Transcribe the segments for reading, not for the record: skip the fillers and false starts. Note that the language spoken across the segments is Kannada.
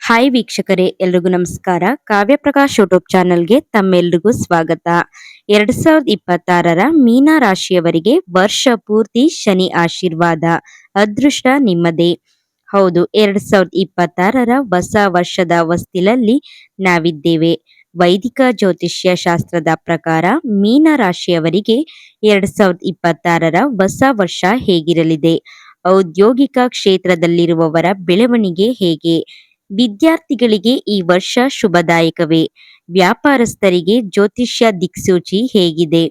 ಹಾಯ್ ವೀಕ್ಷಕರೇ, ಎಲ್ರಿಗೂ ನಮಸ್ಕಾರ. ಕಾವ್ಯ ಪ್ರಕಾಶ್ ಯೂಟ್ಯೂಬ್ ಚಾನಲ್ಗೆ ತಮ್ಮೆಲ್ರಿಗೂ ಸ್ವಾಗತ. 2026ರ ಮೀನ ರಾಶಿಯವರಿಗೆ ವರ್ಷ ಪೂರ್ತಿ ಶನಿ ಆಶೀರ್ವಾದ, ಅದೃಷ್ಟ ನಿಮ್ಮದೇ. ಹೌದು, 2026ರ ಹೊಸ ವರ್ಷದ ಹೊಸ್ತಿಲಲ್ಲಿ ನಾವಿದ್ದೇವೆ. ವೈದಿಕ ಜ್ಯೋತಿಷ್ಯ ಶಾಸ್ತ್ರದ ಪ್ರಕಾರ ಮೀನ ರಾಶಿಯವರಿಗೆ 2026ರ ಹೊಸ ವರ್ಷ ಹೇಗಿರಲಿದೆ? ಔದ್ಯೋಗಿಕ ಕ್ಷೇತ್ರದಲ್ಲಿರುವವರ ಬೆಳವಣಿಗೆ ಹೇಗೆ? ವಿದ್ಯಾರ್ಥಿಗಳಿಗೆ ಈ ವರ್ಷ ಶುಭದಾಯಕವೇ? ವ್ಯಾಪಾರಸ್ಥರಿಗೆ ಜ್ಯೋತಿಷ್ಯ ದಿಕ್ಸೂಚಿ ಹೇಗಿದೆ?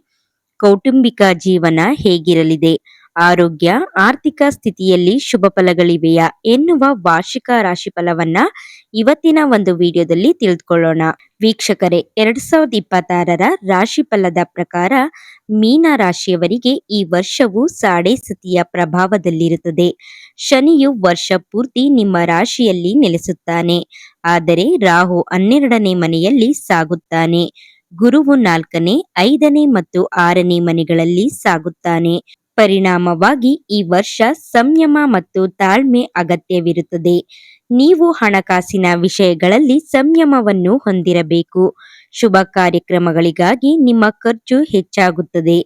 ಕೌಟುಂಬಿಕ ಜೀವನ ಹೇಗಿರಲಿದೆ? ಆರೋಗ್ಯ, ಆರ್ಥಿಕ ಸ್ಥಿತಿಯಲ್ಲಿ ಶುಭ ಫಲಗಳಿವೆಯಾ ಎನ್ನುವ ವಾರ್ಷಿಕ ರಾಶಿಫಲವನ್ನ ಇವತ್ತಿನ ಒಂದು ವಿಡಿಯೋದಲ್ಲಿ ತಿಳಿದುಕೊಳ್ಳೋಣ. ವೀಕ್ಷಕರೇ, 2026ರ ರಾಶಿಫಲದ ಪ್ರಕಾರ ಮೀನ ರಾಶಿಯವರಿಗೆ ಈ ವರ್ಷವು ಸಾಡೆ ಸತಿಯ ಪ್ರಭಾವದಲ್ಲಿರುತ್ತದೆ. ಶನಿಯು ವರ್ಷ ಪೂರ್ತಿ ನಿಮ್ಮ ರಾಶಿಯಲ್ಲಿ ನೆಲೆಸುತ್ತಾನೆ. ಆದರೆ ರಾಹು 12ನೇ ಮನೆಯಲ್ಲಿ ಸಾಗುತ್ತಾನೆ. ಗುರುವು 4ನೇ, 5ನೇ ಮತ್ತು 6ನೇ ಮನೆಗಳಲ್ಲಿ ಸಾಗುತ್ತಾನೆ. ಪರಿಣಾಮವಾಗಿ ಈ ವರ್ಷ ಸಂಯಮ ಮತ್ತು ತಾಳ್ಮೆ ಅಗತ್ಯವಿರುತ್ತದೆ. ನೀವು ಹಣಕಾಸಿನ ವಿಷಯಗಳಲ್ಲಿ ಸಂಯಮವನ್ನು ಹೊಂದಿರಬೇಕು. ಶುಭ ಕಾರ್ಯಕ್ರಮಗಳಿಗಾಗಿ ನಿಮ್ಮ ಖರ್ಚು ಹೆಚ್ಚಾಗುತ್ತದೆ.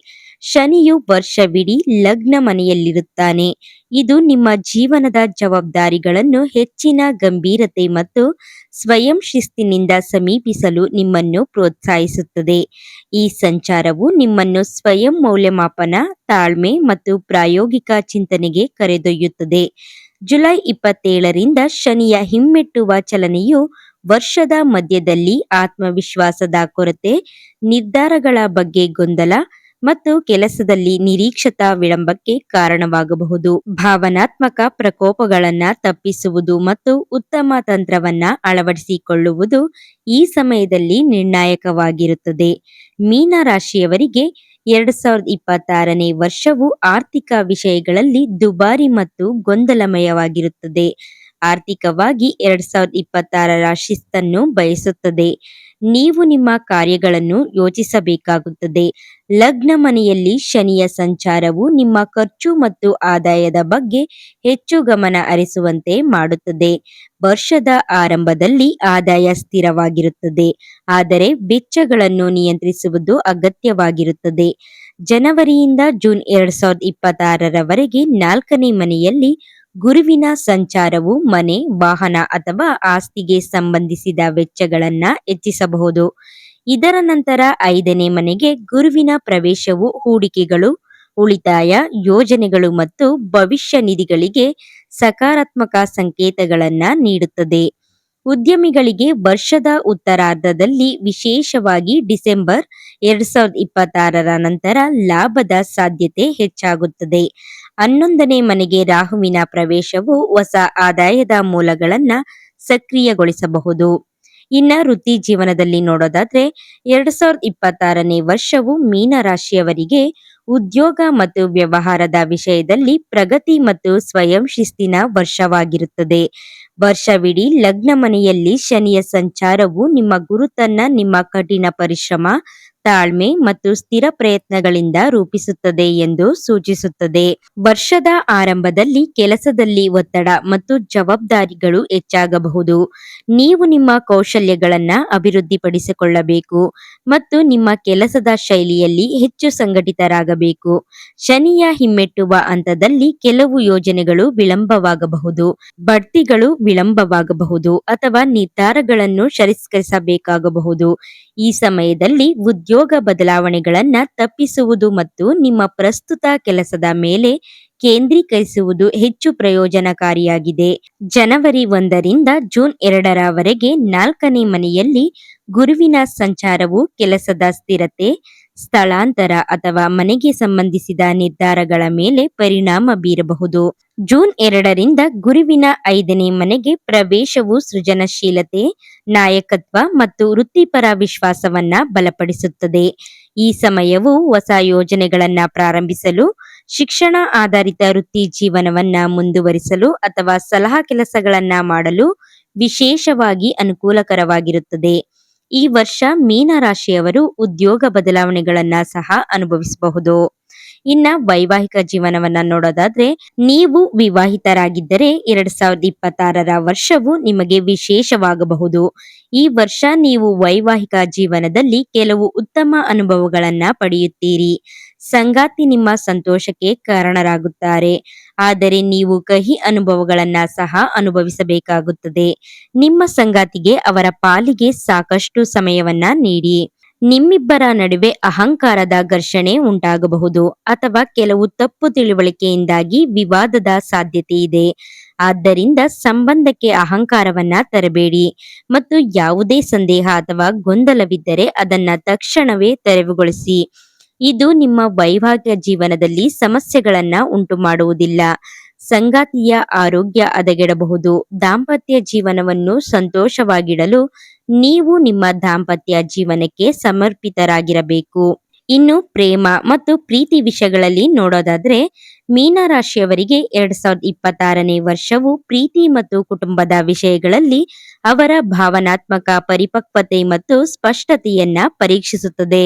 ಶನಿಯು ವರ್ಷವಿಡೀ ಲಗ್ನ ಮನೆಯಲ್ಲಿರುತ್ತಾನೆ. ಇದು ನಿಮ್ಮ ಜೀವನದ ಜವಾಬ್ದಾರಿಗಳನ್ನು ಹೆಚ್ಚಿನ ಗಂಭೀರತೆ ಮತ್ತು ಸ್ವಯಂ ಶಿಸ್ತಿನಿಂದ ಸಮೀಪಿಸಲು ನಿಮ್ಮನ್ನು ಪ್ರೋತ್ಸಾಹಿಸುತ್ತದೆ. ಈ ಸಂಚಾರವು ನಿಮ್ಮನ್ನು ಸ್ವಯಂ ಮೌಲ್ಯಮಾಪನ, ತಾಳ್ಮೆ ಮತ್ತು ಪ್ರಾಯೋಗಿಕ ಚಿಂತನೆಗೆ ಕರೆದೊಯ್ಯುತ್ತದೆ. ಜುಲೈ 27ರಿಂದ ಶನಿಯ ಹಿಮ್ಮೆಟ್ಟುವ ಚಲನೆಯು ವರ್ಷದ ಮಧ್ಯದಲ್ಲಿ ಆತ್ಮವಿಶ್ವಾಸದ ಕೊರತೆ, ನಿರ್ಧಾರಗಳ ಬಗ್ಗೆ ಗೊಂದಲ ಮತ್ತು ಕೆಲಸದಲ್ಲಿ ನಿರೀಕ್ಷಿತ ವಿಳಂಬಕ್ಕೆ ಕಾರಣವಾಗಬಹುದು. ಭಾವನಾತ್ಮಕ ಪ್ರಕೋಪಗಳನ್ನ ತಪ್ಪಿಸುವುದು ಮತ್ತು ಉತ್ತಮ ತಂತ್ರವನ್ನ ಅಳವಡಿಸಿಕೊಳ್ಳುವುದು ಈ ಸಮಯದಲ್ಲಿ ನಿರ್ಣಾಯಕವಾಗಿರುತ್ತದೆ. ಮೀನ ರಾಶಿಯವರಿಗೆ 2026ನೇ ವರ್ಷವು ಆರ್ಥಿಕ ವಿಷಯಗಳಲ್ಲಿ ದುಬಾರಿ ಮತ್ತು ಗೊಂದಲಮಯವಾಗಿರುತ್ತದೆ. ಆರ್ಥಿಕವಾಗಿ 2026ರ ಶಿಸ್ತನ್ನು ಬಯಸುತ್ತದೆ. ನೀವು ನಿಮ್ಮ ಕಾರ್ಯಗಳನ್ನು ಯೋಚಿಸಬೇಕಾಗುತ್ತದೆ. ಲಗ್ನ ಮನೆಯಲ್ಲಿ ಶನಿಯ ಸಂಚಾರವು ನಿಮ್ಮ ಖರ್ಚು ಮತ್ತು ಆದಾಯದ ಬಗ್ಗೆ ಹೆಚ್ಚು ಗಮನ ಹರಿಸುವಂತೆ ಮಾಡುತ್ತದೆ. ವರ್ಷದ ಆರಂಭದಲ್ಲಿ ಆದಾಯ ಸ್ಥಿರವಾಗಿರುತ್ತದೆ, ಆದರೆ ವೆಚ್ಚಗಳನ್ನು ನಿಯಂತ್ರಿಸುವುದು ಅಗತ್ಯವಾಗಿರುತ್ತದೆ. ಜನವರಿಯಿಂದ ಜೂನ್ 2026ರವರೆಗೆ 4ನೇ ಮನೆಯಲ್ಲಿ ಗುರುವಿನ ಸಂಚಾರವು ಮನೆ, ವಾಹನ ಅಥವಾ ಆಸ್ತಿಗೆ ಸಂಬಂಧಿಸಿದ ವೆಚ್ಚಗಳನ್ನ ಹೆಚ್ಚಿಸಬಹುದು. ಇದರ ನಂತರ 5ನೇ ಮನೆಗೆ ಗುರುವಿನ ಪ್ರವೇಶವು ಹೂಡಿಕೆಗಳು, ಉಳಿತಾಯ ಯೋಜನೆಗಳು ಮತ್ತು ಭವಿಷ್ಯ ನಿಧಿಗಳಿಗೆ ಸಕಾರಾತ್ಮಕ ಸಂಕೇತಗಳನ್ನ ನೀಡುತ್ತದೆ. ಉದ್ಯಮಿಗಳಿಗೆ ವರ್ಷದ ಉತ್ತರಾರ್ಧದಲ್ಲಿ, ವಿಶೇಷವಾಗಿ ಡಿಸೆಂಬರ್ 2026ರ ನಂತರ ಲಾಭದ ಸಾಧ್ಯತೆ ಹೆಚ್ಚಾಗುತ್ತದೆ. 11ನೇ ಮನೆಗೆ ರಾಹುವಿನ ಪ್ರವೇಶವು ಹೊಸ ಆದಾಯದ ಮೂಲಗಳನ್ನ ಸಕ್ರಿಯಗೊಳಿಸಬಹುದು. ಇನ್ನ ವೃತ್ತಿ ಜೀವನದಲ್ಲಿ ನೋಡೋದಾದ್ರೆ 2026ನೇ ವರ್ಷವು ಮೀನ ರಾಶಿಯವರಿಗೆ ಉದ್ಯೋಗ ಮತ್ತು ವ್ಯವಹಾರದ ವಿಷಯದಲ್ಲಿ ಪ್ರಗತಿ ಮತ್ತು ಸ್ವಯಂ ಶಿಸ್ತಿನ ವರ್ಷವಾಗಿರುತ್ತದೆ. ವರ್ಷವಿಡೀ ಲಗ್ನ ಮನೆಯಲ್ಲಿ ಶನಿಯ ಸಂಚಾರವು ನಿಮ್ಮ ಗುರುತನ್ನ ನಿಮ್ಮ ಕಠಿಣ ಪರಿಶ್ರಮ, ತಾಳ್ಮೆ ಮತ್ತು ಸ್ಥಿರ ಪ್ರಯತ್ನಗಳಿಂದ ರೂಪಿಸುತ್ತದೆ ಎಂದು ಸೂಚಿಸುತ್ತದೆ. ವರ್ಷದ ಆರಂಭದಲ್ಲಿ ಕೆಲಸದಲ್ಲಿ ಒತ್ತಡ ಮತ್ತು ಜವಾಬ್ದಾರಿಗಳು ಹೆಚ್ಚಾಗಬಹುದು. ನೀವು ನಿಮ್ಮ ಕೌಶಲ್ಯಗಳನ್ನ ಅಭಿವೃದ್ಧಿಪಡಿಸಿಕೊಳ್ಳಬೇಕು ಮತ್ತು ನಿಮ್ಮ ಕೆಲಸದ ಶೈಲಿಯಲ್ಲಿ ಹೆಚ್ಚು ಸಂಘಟಿತರಾಗಬೇಕು. ಶನಿಯ ಹಿಮ್ಮೆಟ್ಟುವ ಹಂತದಲ್ಲಿ ಕೆಲವು ಯೋಜನೆಗಳು ವಿಳಂಬವಾಗಬಹುದು, ಬಡ್ತಿಗಳು ವಿಳಂಬವಾಗಬಹುದು ಅಥವಾ ನಿರ್ಧಾರಗಳನ್ನು ಪರಿಷ್ಕರಿಸಬೇಕಾಗಬಹುದು. ಈ ಸಮಯದಲ್ಲಿ ಉದ್ಯೋಗ ಬದಲಾವಣೆಗಳನ್ನ ತಪ್ಪಿಸುವುದು ಮತ್ತು ನಿಮ್ಮ ಪ್ರಸ್ತುತ ಕೆಲಸದ ಮೇಲೆ ಕೇಂದ್ರೀಕರಿಸುವುದು ಹೆಚ್ಚು ಪ್ರಯೋಜನಕಾರಿಯಾಗಿದೆ. ಜನವರಿ 1ರಿಂದ ಜೂನ್ 2ರವರೆಗೆ 4ನೇ ಮನೆಯಲ್ಲಿ ಗುರುವಿನ ಸಂಚಾರವು ಕೆಲಸದ ಸ್ಥಿರತೆ, ಸ್ಥಳಾಂತರ ಅಥವಾ ಮನೆಗೆ ಸಂಬಂಧಿಸಿದ ನಿರ್ಧಾರಗಳ ಮೇಲೆ ಪರಿಣಾಮ ಬೀರಬಹುದು. ಜೂನ್ 2ರಿಂದ ಗುರುವಿನ 5ನೇ ಮನೆಗೆ ಪ್ರವೇಶವು ಸೃಜನಶೀಲತೆ, ನಾಯಕತ್ವ ಮತ್ತು ವೃತ್ತಿಪರ ವಿಶ್ವಾಸವನ್ನ ಬಲಪಡಿಸುತ್ತದೆ. ಈ ಸಮಯವು ಹೊಸ ಯೋಜನೆಗಳನ್ನ ಪ್ರಾರಂಭಿಸಲು, ಶಿಕ್ಷಣ ಆಧಾರಿತ ವೃತ್ತಿ ಜೀವನವನ್ನ ಮುಂದುವರಿಸಲು ಅಥವಾ ಸಲಹಾ ಕೆಲಸಗಳನ್ನ ಮಾಡಲು ವಿಶೇಷವಾಗಿ ಅನುಕೂಲಕರವಾಗಿರುತ್ತದೆ. ಈ ವರ್ಷ ಮೀನ ರಾಶಿಯವರು ಉದ್ಯೋಗ ಬದಲಾವಣೆಗಳನ್ನ ಸಹ ಅನುಭವಿಸಬಹುದು. ಇನ್ನ ವೈವಾಹಿಕ ಜೀವನವನ್ನ ನೋಡೋದಾದ್ರೆ ನೀವು ವಿವಾಹಿತರಾಗಿದ್ದರೆ 2026ರ ವರ್ಷವು ನಿಮಗೆ ವಿಶೇಷವಾಗಬಹುದು. ಈ ವರ್ಷ ನೀವು ವೈವಾಹಿಕ ಜೀವನದಲ್ಲಿ ಕೆಲವು ಉತ್ತಮ ಅನುಭವಗಳನ್ನ ಪಡೆಯುತ್ತೀರಿ. ಸಂಗಾತಿ ನಿಮ್ಮ ಸಂತೋಷಕ್ಕೆ ಕಾರಣರಾಗುತ್ತಾರೆ. ಆದರೆ ನೀವು ಕಹಿ ಅನುಭವಗಳನ್ನ ಸಹ ಅನುಭವಿಸಬೇಕಾಗುತ್ತದೆ. ನಿಮ್ಮ ಸಂಗಾತಿಗೆ ಅವರ ಪಾಲಿಗೆ ಸಾಕಷ್ಟು ಸಮಯವನ್ನ ನೀಡಿ. ನಿಮ್ಮಿಬ್ಬರ ನಡುವೆ ಅಹಂಕಾರದ ಘರ್ಷಣೆ ಉಂಟಾಗಬಹುದು ಅಥವಾ ಕೆಲವು ತಪ್ಪು ತಿಳುವಳಿಕೆಯಿಂದಾಗಿ ವಿವಾದದ ಸಾಧ್ಯತೆ ಇದೆ. ಆದ್ದರಿಂದ ಸಂಬಂಧಕ್ಕೆ ಅಹಂಕಾರವನ್ನ ತರಬೇಡಿ ಮತ್ತು ಯಾವುದೇ ಸಂದೇಹ ಅಥವಾ ಗೊಂದಲವಿದ್ದರೆ ಅದನ್ನ ತಕ್ಷಣವೇ ತೆರವುಗೊಳಿಸಿ. ಇದು ನಿಮ್ಮ ವೈವಾಹಿಕ ಜೀವನದಲ್ಲಿ ಸಮಸ್ಯೆಗಳನ್ನ ಉಂಟು ಮಾಡುವುದಿಲ್ಲ. ಸಂಗಾತಿಯ ಆರೋಗ್ಯ ಹದಗೆಡಬಹುದು. ದಾಂಪತ್ಯ ಜೀವನವನ್ನು ಸಂತೋಷವಾಗಿಡಲು ನೀವು ನಿಮ್ಮ ದಾಂಪತ್ಯ ಜೀವನಕ್ಕೆ ಸಮರ್ಪಿತರಾಗಿರಬೇಕು. ಇನ್ನು ಪ್ರೇಮ ಮತ್ತು ಪ್ರೀತಿ ವಿಷಯಗಳಲ್ಲಿ ನೋಡೋದಾದ್ರೆ ಮೀನರಾಶಿಯವರಿಗೆ 2026ನೇ ವರ್ಷವು ಪ್ರೀತಿ ಮತ್ತು ಕುಟುಂಬದ ವಿಷಯಗಳಲ್ಲಿ ಅವರ ಭಾವನಾತ್ಮಕ ಪರಿಪಕ್ವತೆ ಮತ್ತು ಸ್ಪಷ್ಟತೆಯನ್ನ ಪರೀಕ್ಷಿಸುತ್ತದೆ.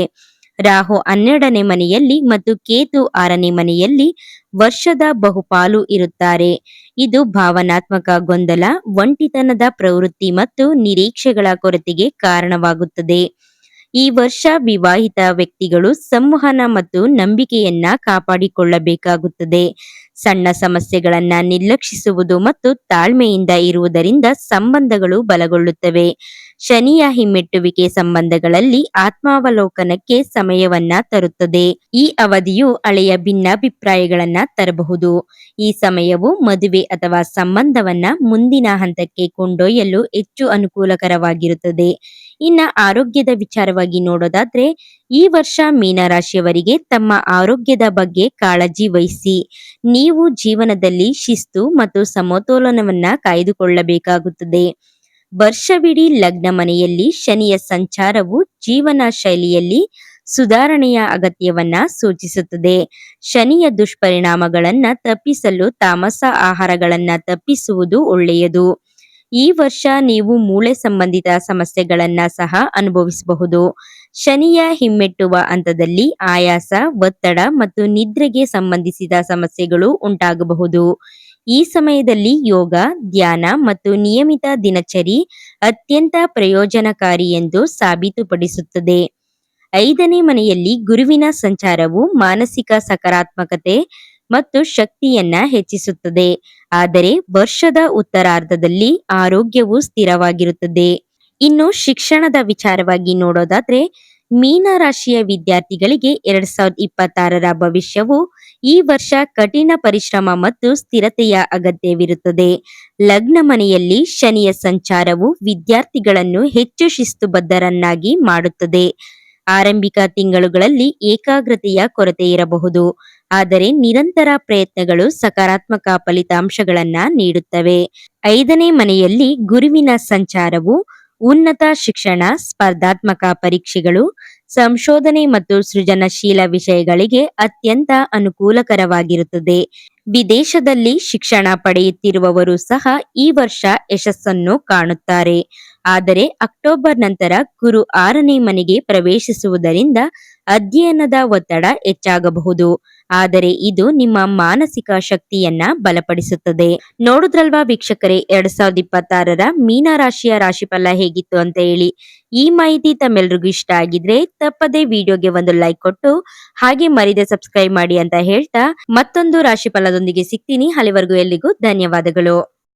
ರಾಹು 12ನೇ ಮನೆಯಲ್ಲಿ ಮತ್ತು ಕೇತು 6ನೇ ಮನೆಯಲ್ಲಿ ವರ್ಷದ ಬಹುಪಾಲು ಇರುತ್ತಾರೆ. ಇದು ಭಾವನಾತ್ಮಕ ಗೊಂದಲ, ಒಂಟಿತನದ ಪ್ರವೃತ್ತಿ ಮತ್ತು ನಿರೀಕ್ಷೆಗಳ ಕೊರತೆಗೆ ಕಾರಣವಾಗುತ್ತದೆ. ಈ ವರ್ಷ ವಿವಾಹಿತ ವ್ಯಕ್ತಿಗಳು ಸಂವಹನ ಮತ್ತು ನಂಬಿಕೆಯನ್ನ ಕಾಪಾಡಿಕೊಳ್ಳಬೇಕಾಗುತ್ತದೆ. ಸಣ್ಣ ಸಮಸ್ಯೆಗಳನ್ನ ನಿರ್ಲಕ್ಷಿಸುವುದು ಮತ್ತು ತಾಳ್ಮೆಯಿಂದ ಇರುವುದರಿಂದ ಸಂಬಂಧಗಳು ಬಲಗೊಳ್ಳುತ್ತವೆ. ಶನಿಯ ಹಿಮ್ಮೆಟ್ಟುವಿಕೆ ಸಂಬಂಧಗಳಲ್ಲಿ ಆತ್ಮಾವಲೋಕನಕ್ಕೆ ಸಮಯವನ್ನ ತರುತ್ತದೆ. ಈ ಅವಧಿಯು ಹಳೆಯ ಭಿನ್ನಾಭಿಪ್ರಾಯಗಳನ್ನ ತರಬಹುದು. ಈ ಸಮಯವು ಮದುವೆ ಅಥವಾ ಸಂಬಂಧವನ್ನ ಮುಂದಿನ ಹಂತಕ್ಕೆ ಕೊಂಡೊಯ್ಯಲು ಹೆಚ್ಚು ಅನುಕೂಲಕರವಾಗಿರುತ್ತದೆ. ಇನ್ನ ಆರೋಗ್ಯದ ವಿಚಾರವಾಗಿ ನೋಡೋದಾದ್ರೆ ಈ ವರ್ಷ ಮೀನರಾಶಿಯವರಿಗೆ ತಮ್ಮ ಆರೋಗ್ಯದ ಬಗ್ಗೆ ಕಾಳಜಿ ವಹಿಸಿ. ನೀವು ಜೀವನದಲ್ಲಿ ಶಿಸ್ತು ಮತ್ತು ಸಮತೋಲನವನ್ನ ಕಾಯ್ದುಕೊಳ್ಳಬೇಕಾಗುತ್ತದೆ. ವರ್ಷವಿಡೀ ಲಗ್ನ ಮನೆಯಲ್ಲಿ ಶನಿಯ ಸಂಚಾರವು ಜೀವನ ಶೈಲಿಯಲ್ಲಿ ಸುಧಾರಣೆಯ ಅಗತ್ಯವನ್ನ ಸೂಚಿಸುತ್ತದೆ. ಶನಿಯ ದುಷ್ಪರಿಣಾಮಗಳನ್ನ ತಪ್ಪಿಸಲು ತಾಮಸ ಆಹಾರಗಳನ್ನ ತಪ್ಪಿಸುವುದು ಒಳ್ಳೆಯದು. ಈ ವರ್ಷ ನೀವು ಮೂಳೆ ಸಂಬಂಧಿತ ಸಮಸ್ಯೆಗಳನ್ನ ಸಹ ಅನುಭವಿಸಬಹುದು. ಶನಿಯ ಹಿಮ್ಮೆಟ್ಟುವ ಹಂತದಲ್ಲಿ ಆಯಾಸ, ಒತ್ತಡ ಮತ್ತು ನಿದ್ರೆಗೆ ಸಂಬಂಧಿಸಿದ ಸಮಸ್ಯೆಗಳು ಉಂಟಾಗಬಹುದು. ಈ ಸಮಯದಲ್ಲಿ ಯೋಗ, ಧ್ಯಾನ ಮತ್ತು ನಿಯಮಿತ ದಿನಚರಿ ಅತ್ಯಂತ ಪ್ರಯೋಜನಕಾರಿ ಎಂದು ಸಾಬೀತುಪಡಿಸುತ್ತದೆ. 5ನೇ ಮನೆಯಲ್ಲಿ ಗುರುವಿನ ಸಂಚಾರವು ಮಾನಸಿಕ ಸಕಾರಾತ್ಮಕತೆ ಮತ್ತು ಶಕ್ತಿಯನ್ನ ಹೆಚ್ಚಿಸುತ್ತದೆ. ಆದರೆ ವರ್ಷದ ಉತ್ತರಾರ್ಧದಲ್ಲಿ ಆರೋಗ್ಯವು ಸ್ಥಿರವಾಗಿರುತ್ತದೆ. ಇನ್ನು ಶಿಕ್ಷಣದ ವಿಚಾರವಾಗಿ ನೋಡೋದಾದ್ರೆ ಮೀನರಾಶಿಯ ವಿದ್ಯಾರ್ಥಿಗಳಿಗೆ 2026ರ ಭವಿಷ್ಯವು ಈ ವರ್ಷ ಕಠಿಣ ಪರಿಶ್ರಮ ಮತ್ತು ಸ್ಥಿರತೆಯ ಅಗತ್ಯವಿರುತ್ತದೆ. ಲಗ್ನ ಮನೆಯಲ್ಲಿ ಶನಿಯ ಸಂಚಾರವು ವಿದ್ಯಾರ್ಥಿಗಳನ್ನು ಹೆಚ್ಚು ಶಿಸ್ತುಬದ್ಧರನ್ನಾಗಿ ಮಾಡುತ್ತದೆ. ಆರಂಭಿಕ ತಿಂಗಳುಗಳಲ್ಲಿ ಏಕಾಗ್ರತೆಯ ಕೊರತೆ ಇರಬಹುದು, ಆದರೆ ನಿರಂತರ ಪ್ರಯತ್ನಗಳು ಸಕಾರಾತ್ಮಕ ಫಲಿತಾಂಶಗಳನ್ನ ನೀಡುತ್ತವೆ. 5ನೇ ಮನೆಯಲ್ಲಿ ಗುರುವಿನ ಸಂಚಾರವು ಉನ್ನತ ಶಿಕ್ಷಣ, ಸ್ಪರ್ಧಾತ್ಮಕ ಪರೀಕ್ಷೆಗಳು, ಸಂಶೋಧನೆ ಮತ್ತು ಸೃಜನಶೀಲ ವಿಷಯಗಳಿಗೆ ಅತ್ಯಂತ ಅನುಕೂಲಕರವಾಗಿರುತ್ತದೆ. ವಿದೇಶದಲ್ಲಿ ಶಿಕ್ಷಣ ಪಡೆಯುತ್ತಿರುವವರು ಸಹ ಈ ವರ್ಷ ಯಶಸ್ಸನ್ನು ಕಾಣುತ್ತಾರೆ. ಆದರೆ ಅಕ್ಟೋಬರ್ ನಂತರ ಗುರು 6ನೇ ಮನೆಗೆ ಪ್ರವೇಶಿಸುವುದರಿಂದ ಅಧ್ಯಯನದ ಒತ್ತಡ ಹೆಚ್ಚಾಗಬಹುದು. ಆದರೆ ಇದು ನಿಮ್ಮ ಮಾನಸಿಕ ಶಕ್ತಿಯನ್ನ ಬಲಪಡಿಸುತ್ತದೆ. ನೋಡುದ್ರಲ್ವಾ ವೀಕ್ಷಕರೇ, 2026ರ ಮೀನರಾಶಿಯ ರಾಶಿಫಲ ಹೇಗಿತ್ತು ಅಂತ ಹೇಳಿ. ಈ ಮಾಹಿತಿ ತಮ್ಮೆಲ್ರಿಗೂ ಇಷ್ಟ ಆಗಿದ್ರೆ ತಪ್ಪದೆ ವಿಡಿಯೋಗೆ ಒಂದು ಲೈಕ್ ಕೊಟ್ಟು ಹಾಗೆ ಮರಿದೆ ಸಬ್ಸ್ಕ್ರೈಬ್ ಮಾಡಿ ಅಂತ ಹೇಳ್ತಾ ಮತ್ತೊಂದು ರಾಶಿಫಲದೊಂದಿಗೆ ಸಿಗ್ತೀನಿ. ಅಲ್ಲಿವರೆಗೂ ಎಲ್ಲಿಗೂ ಧನ್ಯವಾದಗಳು.